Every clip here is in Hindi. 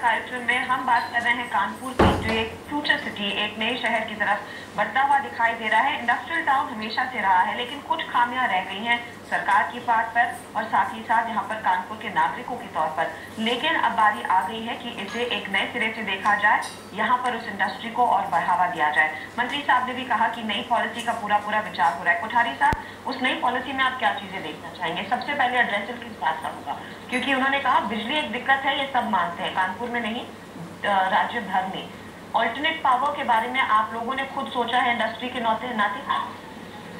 कार्यक्रम में हम बात कर रहे हैं कानपुर की, जो एक फ्यूचर सिटी, एक नए शहर की तरफ बढ़ता हुआ दिखाई दे रहा है। इंडस्ट्रियल टाउन हमेशा से रहा है, लेकिन कुछ खामियां रह गई हैं सरकार की पार्ट पर और साथ ही साथ यहाँ पर कानपुर के नागरिकों के तौर पर। लेकिन अब बारी आ गई है कि इसे एक नए सिरे से देखा जाए, यहाँ पर उस इंडस्ट्री को और बढ़ावा दिया जाए। मंत्री साहब ने भी कहा कि नई पॉलिसी का पूरा विचार हो रहा है। कोठारी साहब, उस नई पॉलिसी में आप क्या चीजें देखना चाहेंगे? सबसे पहले एड्रेसल किस बात का होगा? क्योंकि उन्होंने कहा बिजली एक दिक्कत है, ये सब मानते हैं, कानपुर में नहीं राज्य भर में। ऑल्टरनेट पावर के बारे में आप लोगों ने खुद सोचा है इंडस्ट्री के नाते?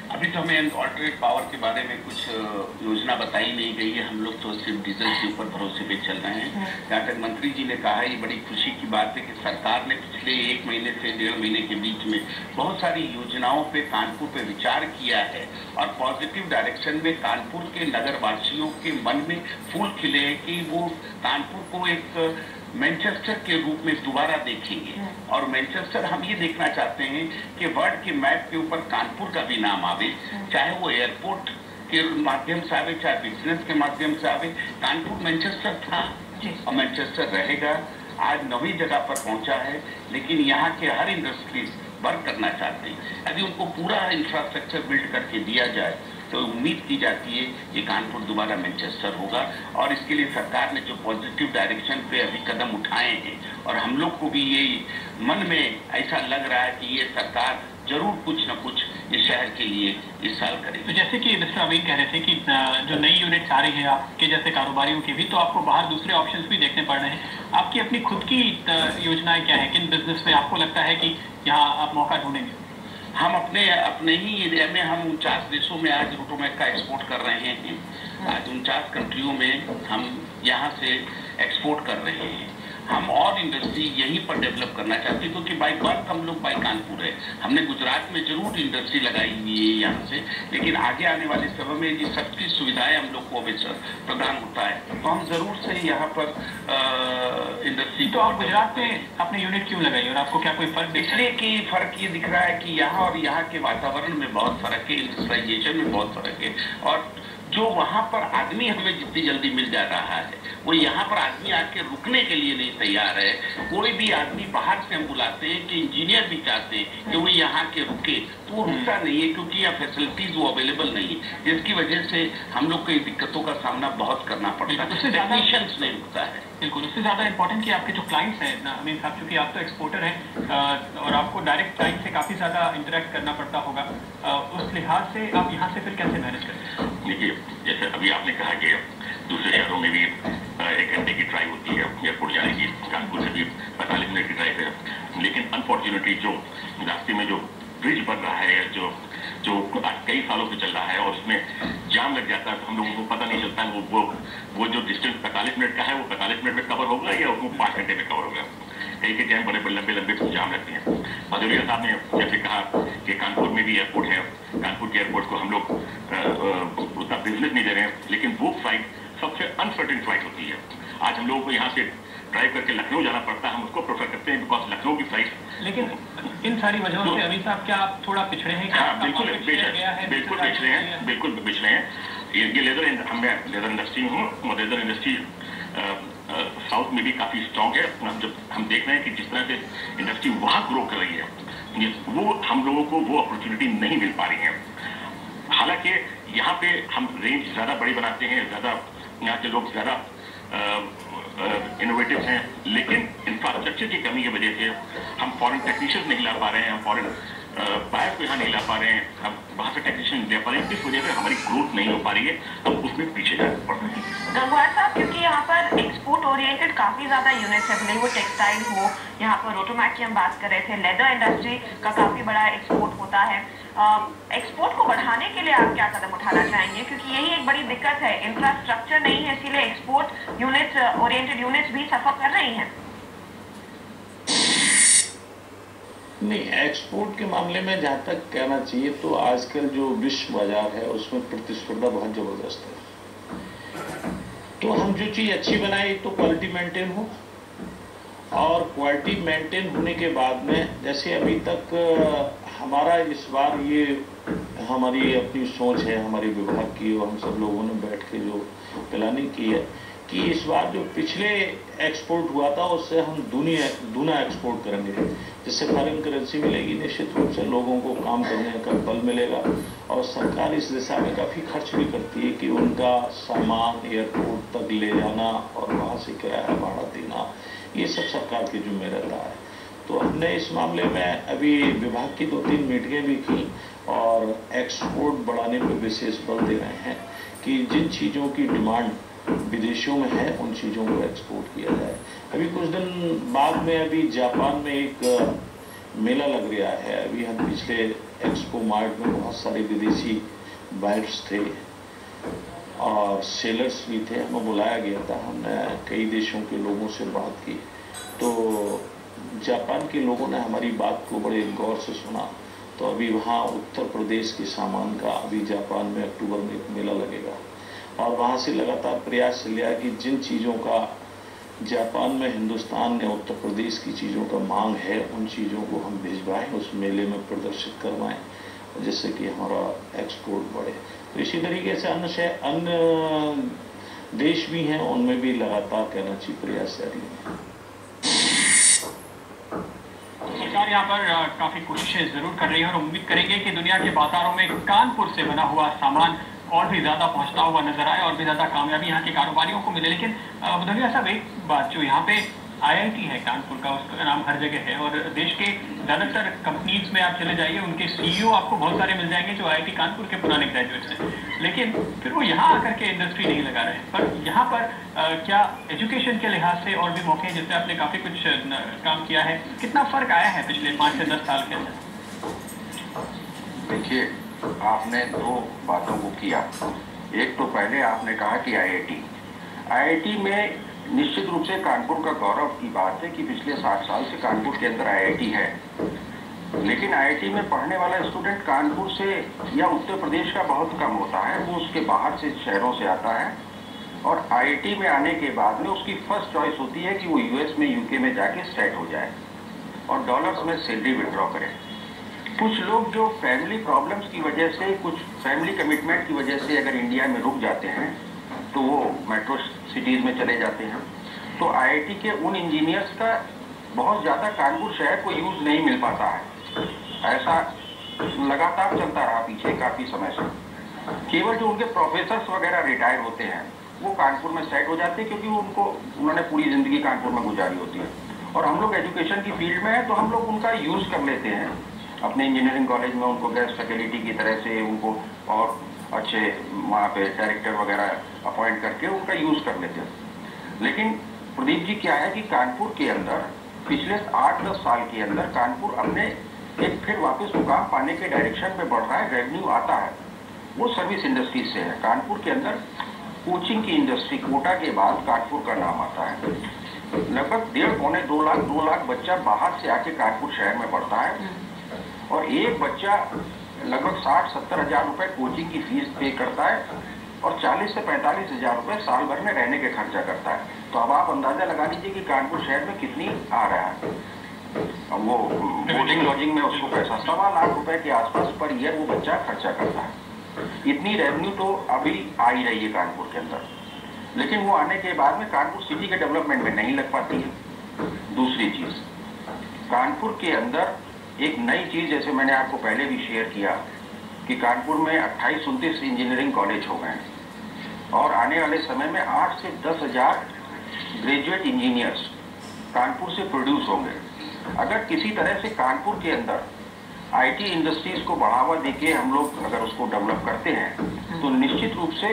अभी तो हमें ऑल्टरनेट पावर के बारे में कुछ योजना बताई नहीं गई है। हम लोग तो सिर्फ डीजल के ऊपर भरोसे पे चल रहे हैं। जहाँ तक मंत्री जी ने कहा, ये बड़ी खुशी की बात है कि सरकार ने पिछले 1 महीने से 1.5 महीने के बीच में बहुत सारी योजनाओं पे कानपुर पे विचार किया है और पॉजिटिव डायरेक्शन में कानपुर के नगर वासियों के मन में फूल खिले हैं कि वो कानपुर को एक मैनचेस्टर के रूप में दोबारा देखेंगे। और मैनचेस्टर हम ये देखना चाहते हैं कि वर्ल्ड के मैप के ऊपर कानपुर का भी नाम आवे, चाहे वो एयरपोर्ट के माध्यम से आवे, चाहे बिजनेस के माध्यम से आवे। कानपुर मैनचेस्टर था और मैनचेस्टर रहेगा। आज 9वीं जगह पर पहुंचा है, लेकिन यहाँ के हर इंडस्ट्रीज वर्क करना चाहते हैं। यदि उनको पूरा इंफ्रास्ट्रक्चर बिल्ड करके दिया जाए तो उम्मीद की जाती है कि कानपुर दोबारा मैनचेस्टर होगा। और इसके लिए सरकार ने जो पॉजिटिव डायरेक्शन पे अभी कदम उठाए हैं, और हम लोग को भी ये मन में ऐसा लग रहा है कि ये सरकार जरूर कुछ न कुछ इस शहर के लिए इस साल करेगी। तो जैसे कि मिस्टर अमीन कह रहे थे कि जो नई यूनिट्स आ रही है आपके जैसे कारोबारियों की भी, तो आपको बाहर दूसरे ऑप्शंस भी देखने पड़ रहे हैं। आपकी अपनी खुद की योजनाएं क्या है? किन बिजनेस में आपको लगता है कि यहाँ आप मौका ढूंढेंगे? हम अपने ही एरिया में हम 49 देशों में आज रोटोमैक का एक्सपोर्ट कर रहे हैं। आज 49 कंट्रियों में हम यहाँ से एक्सपोर्ट कर रहे हैं। हम और इंडस्ट्री यहीं पर डेवलप करना चाहते हैं, क्योंकि बाई बर्थ हम लोग बाई कानपुर है। हमने गुजरात में जरूर इंडस्ट्री लगाई हुई है यहाँ से, लेकिन आगे आने वाले समय में ये सबकी सुविधाएं हम लोग को प्रदान होता है, तो हम जरूर से यहाँ पर इंडस्ट्री। तो आप गुजरात में अपने यूनिट क्यों लगाई और आपको क्या कोई फर्क? इसलिए कि फर्क ये दिख रहा है कि यहाँ और यहाँ के वातावरण में बहुत फर्क है, इंडस्ट्रियलाइजेशन में बहुत फर्क है। और जो वहाँ पर आदमी हमें जितनी जल्दी मिल जा रहा है, वो यहाँ पर आदमी आके रुकने के लिए नहीं तैयार है। कोई भी आदमी बाहर से हम बुलाते हैं कि इंजीनियर भी चाहते हैं कि वो यहाँ के रुके, तो वो रुकता नहीं है, क्योंकि यहाँ फैसिलिटीज वो अवेलेबल नहीं है, जिसकी वजह से हम लोग को दिक्कतों का सामना बहुत करना पड़ता है। टेक्नीशियंस नहीं रुकता है। बिल्कुल, उससे ज्यादा इम्पोर्टेंट कि आपके जो क्लाइंट्स हैं ना अमीन साहब, क्योंकि आप तो एक्सपोर्टर हैं और आपको डायरेक्ट क्लाइंट से काफी ज्यादा इंटरेक्ट करना पड़ता होगा, उस लिहाज से आप यहाँ से फिर कैसे मैनेज करते हैं? देखिए, जैसे अभी आपने कहा कि दूसरे शहरों में भी 1 घंटे की ड्राइव होती है एयरपोर्ट जाने की, कानपुर से भी 45 मिनट की ड्राइव है। लेकिन अनफॉर्चुनेटली जो रास्ते में जो ब्रिज बन रहा है, जो कई सालों से चल रहा है, और उसमें जाम लग जाता है, तो हम लोगों को पता नहीं चलता है वो जो डिस्टेंस 45 मिनट का है वो 45 मिनट में कवर होगा या उसको 5 घंटे में कवर होगा। कई के टाइम बड़े लंबे जाम लगते हैं। भदौरिया साहब ने जैसे कहा कि कानपुर में भी एयरपोर्ट है, कानपुर के एयरपोर्ट को हम लोग उतना बिजनेस नहीं दे रहे हैं, लेकिन वो फ्लाइट सबसे अनसर्टेन फ्लाइट होती है। आज हम लोगों को यहाँ से ड्राइव करके लखनऊ जाना पड़ता है, हम उसको प्रेफर करते हैं बिकॉज लखनऊ की फ्लाइट। लेकिन इन सारी वजहों से अमीन साहब क्या आप थोड़ा पिछड़े हैं? हाँ, बिल्कुल पिछड़े हैं, बिल्कुल पिछड़े हैं। ये लेदर इंडस्ट्री हूँ, लेदर इंडस्ट्री साउथ में भी काफी स्ट्रॉन्ग है। जब हम देख रहे हैं कि जिस तरह से इंडस्ट्री वहां ग्रो कर रही है, वो हम लोगों को वो अपॉर्चुनिटी नहीं मिल पा रही है। हालांकि यहाँ पे हम रेंज ज्यादा बड़ी बनाते हैं, ज्यादा यहाँ के लोग ज्यादा इनोवेटिव हैं, लेकिन इंफ्रास्ट्रक्चर की कमी की वजह से हम फॉरेन टेक्नीशियंस नहीं ला पा रहे हैं, हम फॉरेन बायर्स को यहाँ नहीं ला पा रहे हैं, हम वहाँ से टेक्नीशियन नहीं ले पा रहे हैं। इस वजह से हमारी ग्रोथ नहीं हो पा रही है, हम उसमें पीछे जा पड़ रहे हैं। गंगवार साहब, क्योंकि यहाँ पर एक्सपोर्ट ओरिएंटेड काफी ज्यादा यूनिट्स है, भले वो टेक्सटाइल हो, यहाँ पर रोटोमैक की हम बात कर रहे थे, लेदर इंडस्ट्री का काफी बड़ा एक्सपोर्ट होता है। एक्सपोर्ट को बढ़ाने के लिए आप क्या कदम उठाना चाहेंगे? क्योंकि यही एक बड़ी दिक्कत है, इंफ्रास्ट्रक्चर नहीं है, इसीलिए एक्सपोर्ट यूनिट्स ओरिएंटेड यूनिट्स भी सफर कर रही हैं। नहीं, एक्सपोर्ट के मामले में जहाँ तक कहना चाहिए तो आजकल जो विश्व बाजार है उसमें प्रतिस्पर्धा बहुत जबरदस्त है। तो हम जो चीज़ अच्छी बनाए तो क्वालिटी मेंटेन हो, और क्वालिटी मेंटेन होने के बाद में जैसे अभी तक हमारा इस बार ये हमारी अपनी सोच है हमारे विभाग की, और हम सब लोगों ने बैठ के जो प्लानिंग की है कि इस बार जो पिछले एक्सपोर्ट हुआ था उससे हम दूना एक्सपोर्ट करेंगे, जिससे फॉरेन करेंसी मिलेगी, निश्चित रूप से लोगों को काम करने का बल मिलेगा। और सरकार इस दिशा में काफ़ी खर्च भी करती है कि उनका सामान एयरपोर्ट तक ले जाना और वहाँ से किराया भाड़ा देना, ये सब सरकार के जिम्मे रहता है। तो हमने इस मामले में अभी विभाग की 2-3 मीटिंगें भी की और एक्सपोर्ट बढ़ाने पर विशेष बल दे रहे हैं कि जिन चीज़ों की डिमांड विदेशों में है उन चीज़ों को एक्सपोर्ट किया जाए। अभी कुछ दिन बाद में अभी जापान में एक मेला लग रहा है। अभी हम पिछले एक्सपो मार्ट में बहुत सारे विदेशी बायर्स थे और सेलर्स भी थे, हमें बुलाया गया था। हमने कई देशों के लोगों से बात की तो जापान के लोगों ने हमारी बात को बड़े गौर से सुना। तो अभी वहाँ उत्तर प्रदेश के सामान का अभी जापान में अक्टूबर में एक मेला लगेगा और वहाँ से लगातार प्रयास चल रहा है कि जिन चीज़ों का जापान में हिंदुस्तान ने उत्तर प्रदेश की चीज़ों का मांग है उन चीज़ों को हम भिजवाएं, उस मेले में प्रदर्शित करवाएं, जिससे कि हमारा एक्सपोर्ट बढ़े। तो इसी तरीके से अन्य देश भी हैं, उनमें भी लगातार कहना चाहिए प्रयास जारी है। सरकार यहाँ पर काफी कोशिशें जरूर कर रही है और उम्मीद करेंगे कि दुनिया के बाजारों में कानपुर से बना हुआ सामान और भी ज्यादा पहुंचता हुआ नजर आए और भी ज्यादा कामयाबी यहाँ के कारोबारियों को मिले। लेकिन धन्यवाद साहब, एक बात, जो यहाँ पे IIT है कानपुर का, उसका नाम हर जगह है और देश के ज्यादातर कंपनीज में आप चले जाइए, उनके CEO आपको बहुत सारे मिल जाएंगे जो IIT कानपुर के पुराने ग्रेजुएट्स हैं, लेकिन फिर वो यहाँ आकर के इंडस्ट्री नहीं लगा रहे हैं। पर यहाँ पर क्या एजुकेशन के लिहाज से और भी मौके हैं, जिससे आपने काफी कुछ काम किया है, कितना फर्क आया है पिछले 5 से 10 साल के अंदर? देखिए, आपने 2 बातों को किया। एक तो पहले आपने कहा कि IIT में निश्चित रूप से कानपुर का गौरव की बात है कि पिछले 60 साल से कानपुर के अंदर IIT है, लेकिन IIT में पढ़ने वाला स्टूडेंट कानपुर से या उत्तर प्रदेश का बहुत कम होता है। वो उसके बाहर से शहरों से आता है और IIT में आने के बाद में उसकी फर्स्ट चॉइस होती है कि वो US में UK में जाके सेट हो जाए और डॉलर्स में सैलरी विड्रॉ करे। कुछ लोग जो फैमिली प्रॉब्लम्स की वजह से, कुछ फैमिली कमिटमेंट की वजह से अगर इंडिया में रुक जाते हैं तो वो मेट्रो सिटीज़ में चले जाते हैं। तो IIT के उन इंजीनियर्स का बहुत ज़्यादा कानपुर शहर को यूज़ नहीं मिल पाता है। ऐसा लगातार चलता रहा पीछे काफ़ी समय से। केवल जो उनके प्रोफेसर्स वगैरह रिटायर होते हैं वो कानपुर में सेट हो जाते हैं, क्योंकि उन्होंने पूरी ज़िंदगी कानपुर में गुजारी होती है। और हम लोग एजुकेशन की फील्ड में हैं तो हम लोग उनका यूज़ कर लेते हैं अपने इंजीनियरिंग कॉलेज में, उनको गेस्ट फैकल्टी की तरह से उनको और अच्छे वहाँ पे डायरेक्टर वगैरह अपॉइंट करके उनका यूज़ कर लेते हैं। लेकिन प्रदीप जी, क्या है कि कानपुर के अंदर पिछले 8-10 साल के अंदर कानपुर अपने एक फिर वापस मुकाम पाने के डायरेक्शन में बढ़ रहा है। रेवेन्यू आता है वो सर्विस इंडस्ट्री से है। कानपुर के अंदर कोचिंग की इंडस्ट्री, कोटा के बाद कानपुर का नाम आता है। लगभग 1.5-2 लाख बच्चा बाहर से आके कानपुर शहर में पढ़ता है और एक बच्चा लगभग 60-70 हज़ार रुपये कोचिंग की फीस पे करता है और 40 से 45 हज़ार रुपये साल भर में रहने के खर्चा करता है। तो अब आप अंदाजा लगा लीजिए कि कानपुर शहर में कितनी आ रहा है। अब वो बोर्डिंग लॉजिंग में उसको पैसा 1.25 लाख रुपए के आसपास पर ईयर वो बच्चा खर्चा करता है। इतनी रेवेन्यू तो अभी आ ही रही है कानपुर के अंदर, लेकिन वो आने के बाद में कानपुर सिटी के डेवलपमेंट में नहीं लग पाती है। दूसरी चीज़, कानपुर के अंदर एक नई चीज़, जैसे मैंने आपको पहले भी शेयर किया कि कानपुर में 28-29 इंजीनियरिंग कॉलेज हो गए और आने वाले समय में 8 से 10 हज़ार ग्रेजुएट इंजीनियर्स कानपुर से प्रोड्यूस होंगे। अगर किसी तरह से कानपुर के अंदर IT इंडस्ट्रीज को बढ़ावा देके हम लोग अगर उसको डेवलप करते हैं तो निश्चित रूप से,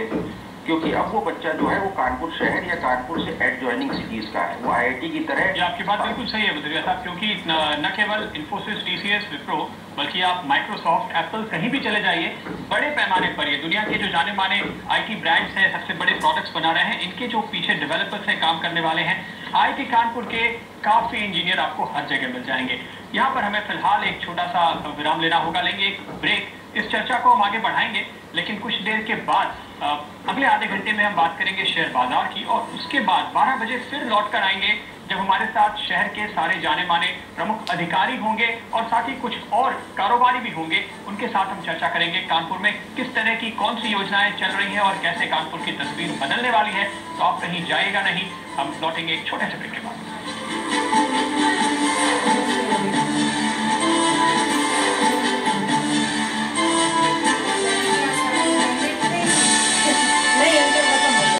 क्योंकि अब वो बच्चा जो है वो कानपुर शहर या कानपुर से एडजॉइनिंग सिटीज का है, वो IIT की तरह। ये आपकी बात बिल्कुल सही है बद्रिया साहब, क्योंकि न केवल इन्फोसिस, TCS, विप्रो, बल्कि आप माइक्रोसॉफ्ट, एप्पल कहीं भी चले जाइए, बड़े पैमाने पर ये दुनिया के जो जाने माने IT ब्रांड्स हैं, सबसे बड़े प्रोडक्ट्स बना रहे हैं, इनके जो पीछे डेवलपर्स हैं, काम करने वाले हैं, IIT कानपुर के काफ़ी इंजीनियर आपको हर जगह मिल जाएंगे। यहाँ पर हमें फिलहाल एक छोटा सा विराम लेना होगा, लेंगे एक ब्रेक। इस चर्चा को हम आगे बढ़ाएंगे, लेकिन कुछ देर के बाद अगले आधे घंटे में हम बात करेंगे शेयर बाजार की और उसके बाद 12 बजे फिर लौट कर आएंगे जब हमारे साथ शहर के सारे जाने माने प्रमुख अधिकारी होंगे और साथ ही कुछ और कारोबारी भी होंगे। उनके साथ हम चर्चा करेंगे कानपुर में किस तरह की कौन सी योजनाएं चल रही हैं और कैसे कानपुर की तस्वीर बदलने वाली है। तो आप कहीं जाइएगा नहीं, हम लौटेंगे एक छोटे से ब्रेक के बाद।